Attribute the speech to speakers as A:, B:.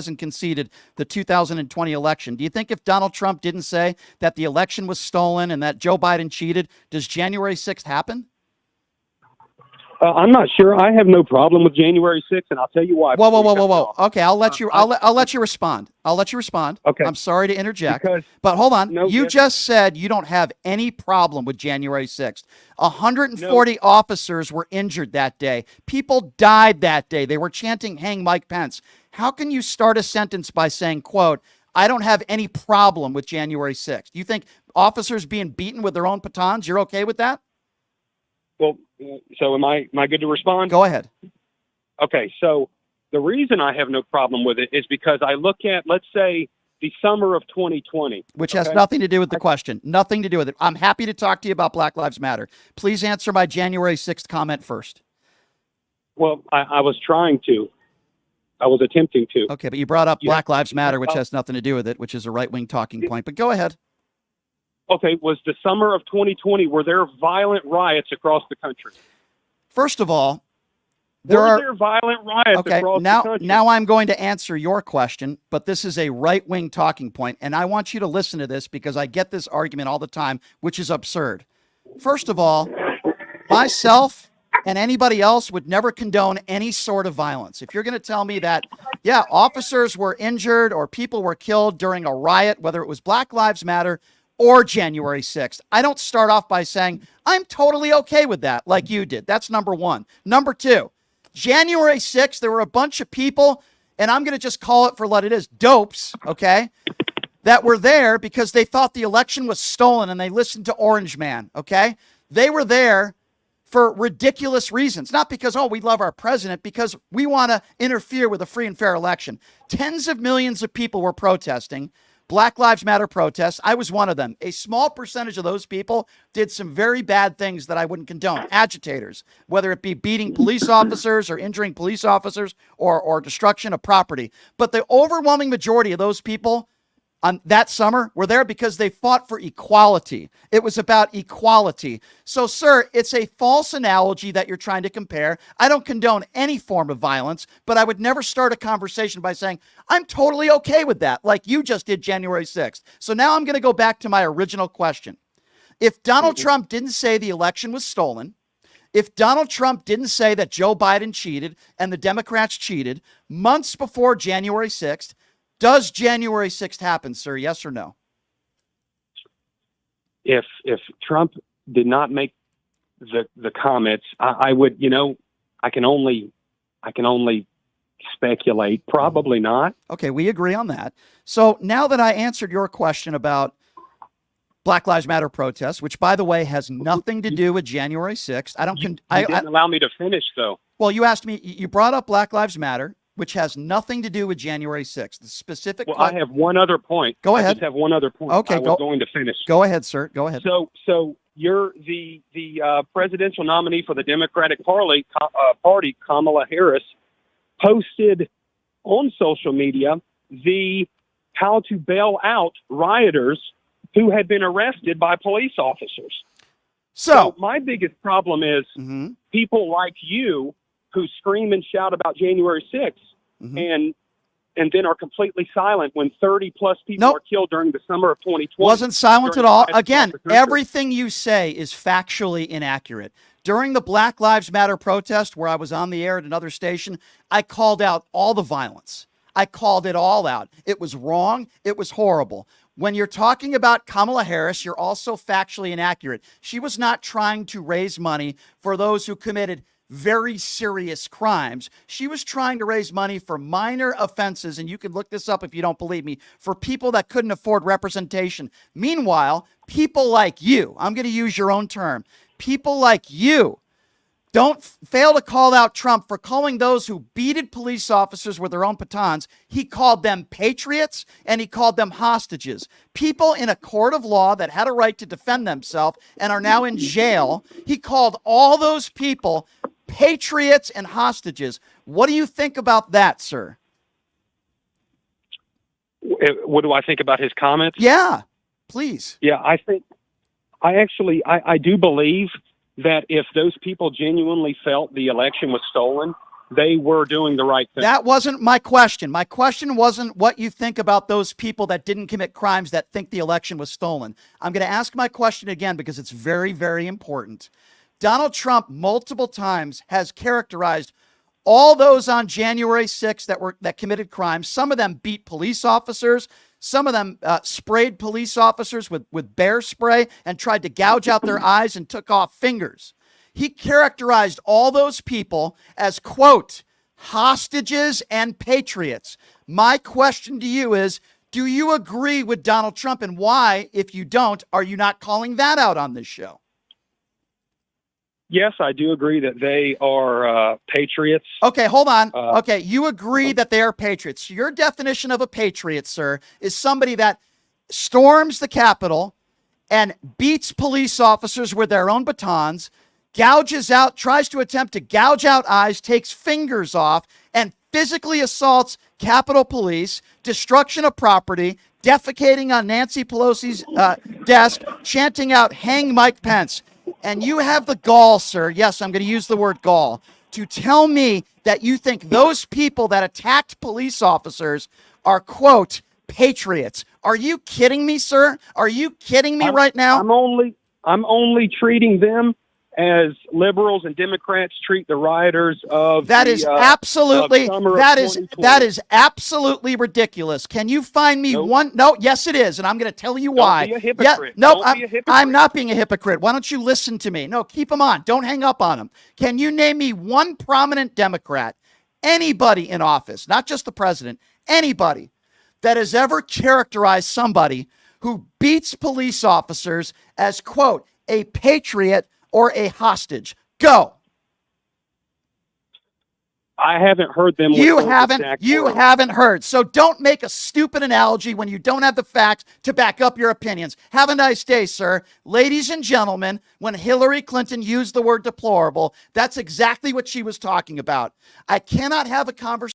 A: and conceded the 2020 election. Do you think if Donald Trump didn't say that the election was stolen and that Joe Biden cheated, does January 6th happen?
B: I'm not sure. I have no problem with January 6th, and I'll tell you why.
A: Whoa. Okay, I'll let you. I'll let you respond.
B: Okay.
A: I'm sorry to interject, but hold on. You just said you don't have any problem with January 6th. 140 officers were injured that day. People died that day. They were chanting, "Hang Mike Pence." How can you start a sentence by saying, "quote, I don't have any problem with January 6th"? You think officers being beaten with their own batons, you're okay with that?
B: Well, so am I good to respond?
A: Go ahead.
B: Okay, so the reason I have no problem with it is because I look at, let's say, the summer of 2020.
A: Which has nothing to do with the question. Nothing to do with it. I'm happy to talk to you about Black Lives Matter. Please answer my January 6th comment first.
B: Well, I was trying to. I was attempting to.
A: Okay, but you brought up Black Lives Matter, which has nothing to do with it, which is a right-wing talking point. But go ahead.
B: Okay, was the summer of 2020, were there violent riots across the country?
A: First of all,
B: were there violent riots across the country?
A: Now I'm going to answer your question, but this is a right-wing talking point, and I want you to listen to this because I get this argument all the time, which is absurd. First of all, myself and anybody else would never condone any sort of violence. If you're going to tell me that, yeah, officers were injured or people were killed during a riot, whether it was Black Lives Matter or January 6th. I don't start off by saying, I'm totally okay with that, like you did. That's number one. Number two, January 6th, there were a bunch of people, and I'm going to just call it for what it is, dopes, okay, that were there because they thought the election was stolen and they listened to Orange Man, okay? They were there for ridiculous reasons, not because, oh, we love our president, because we want to interfere with a free and fair election. Tens of millions of people were protesting. Black Lives Matter protests. I was one of them. A small percentage of those people did some very bad things that I wouldn't condone. Agitators, whether it be beating police officers or injuring police officers or destruction of property. But the overwhelming majority of those people on that summer were there because they fought for equality. It was about equality. So, sir, it's a false analogy that you're trying to compare. I don't condone any form of violence, but I would never start a conversation by saying, I'm totally okay with that, like you just did January 6th. So now I'm going to go back to my original question. If Donald Trump didn't say the election was stolen, if Donald Trump didn't say that Joe Biden cheated and the Democrats cheated months before January 6th, does January 6th happen, sir? Yes or no?
B: If Trump did not make the comments, I would, I can only speculate. Probably not.
A: Okay, we agree on that. So now that I answered your question about Black Lives Matter protests, which, by the way, has nothing to do with January 6th.
B: You didn't allow me to finish, though.
A: Well, you asked me, you brought up Black Lives Matter, which has nothing to do with January 6th. The specific.
B: Well, I have one other point.
A: Go ahead.
B: I just have one other point.
A: Okay,
B: I was going to finish.
A: Go ahead, sir. Go ahead.
B: So you're the presidential nominee for the Democratic Party, Kamala Harris, posted on social media how to bail out rioters who had been arrested by police officers. So my biggest problem is people like you who scream and shout about January 6th and then are completely silent when 30 plus people are killed during the summer of 2020.
A: Wasn't silent at all. Again, everything you say is factually inaccurate. During the Black Lives Matter protest, where I was on the air at another station, I called out all the violence. I called it all out. It was wrong. It was horrible. When you're talking about Kamala Harris, you're also factually inaccurate. She was not trying to raise money for those who committed very serious crimes. She was trying to raise money for minor offenses, and you can look this up if you don't believe me, for people that couldn't afford representation. Meanwhile, people like you, I'm going to use your own term, people like you don't fail to call out Trump for calling those who beated police officers with their own batons. He called them patriots and he called them hostages. People in a court of law that had a right to defend themselves and are now in jail. He called all those people patriots and hostages. What do you think about that, sir?
B: What do I think about his comments?
A: Yeah, please.
B: Yeah, I do believe that if those people genuinely felt the election was stolen, they were doing the right thing.
A: That wasn't my question. My question wasn't what you think about those people that didn't commit crimes that think the election was stolen. I'm going to ask my question again because it's very, very important. Donald Trump multiple times has characterized all those on January 6th that committed crimes. Some of them beat police officers. Some of them sprayed police officers with bear spray and tried to gouge out their eyes and took off fingers. He characterized all those people as, quote, hostages and patriots. My question to you is, do you agree with Donald Trump? And why, if you don't, are you not calling that out on this show?
B: Yes, I do agree that they are patriots.
A: Okay, hold on. Okay, you agree that they are patriots. Your definition of a patriot, sir, is somebody that storms the Capitol and beats police officers with their own batons, gouges out, tries to attempt to gouge out eyes, takes fingers off, and physically assaults Capitol Police, destruction of property, defecating on Nancy Pelosi's desk, chanting out, "Hang Mike Pence." And you have the gall, sir, yes, I'm going to use the word gall, to tell me that you think those people that attacked police officers are, quote, patriots. Are you kidding me, sir? Are you kidding me right now?
B: I'm only treating them as liberals and Democrats treat the rioters of
A: that is absolutely ridiculous. Can you find me one? No, yes, it is, and I'm going to tell you why.
B: Don't be a hypocrite.
A: Yeah, no, I'm not being a hypocrite. Why don't you listen to me? No, keep them on. Don't hang up on them. Can you name me one prominent Democrat, anybody in office, not just the president, anybody that has ever characterized somebody who beats police officers as, quote, a patriot or a hostage? Go.
B: I haven't heard them.
A: You haven't heard. So don't make a stupid analogy when you don't have the facts to back up your opinions. Have a nice day, sir. Ladies and gentlemen, when Hillary Clinton used the word deplorable, that's exactly what she was talking about. I cannot have a conversation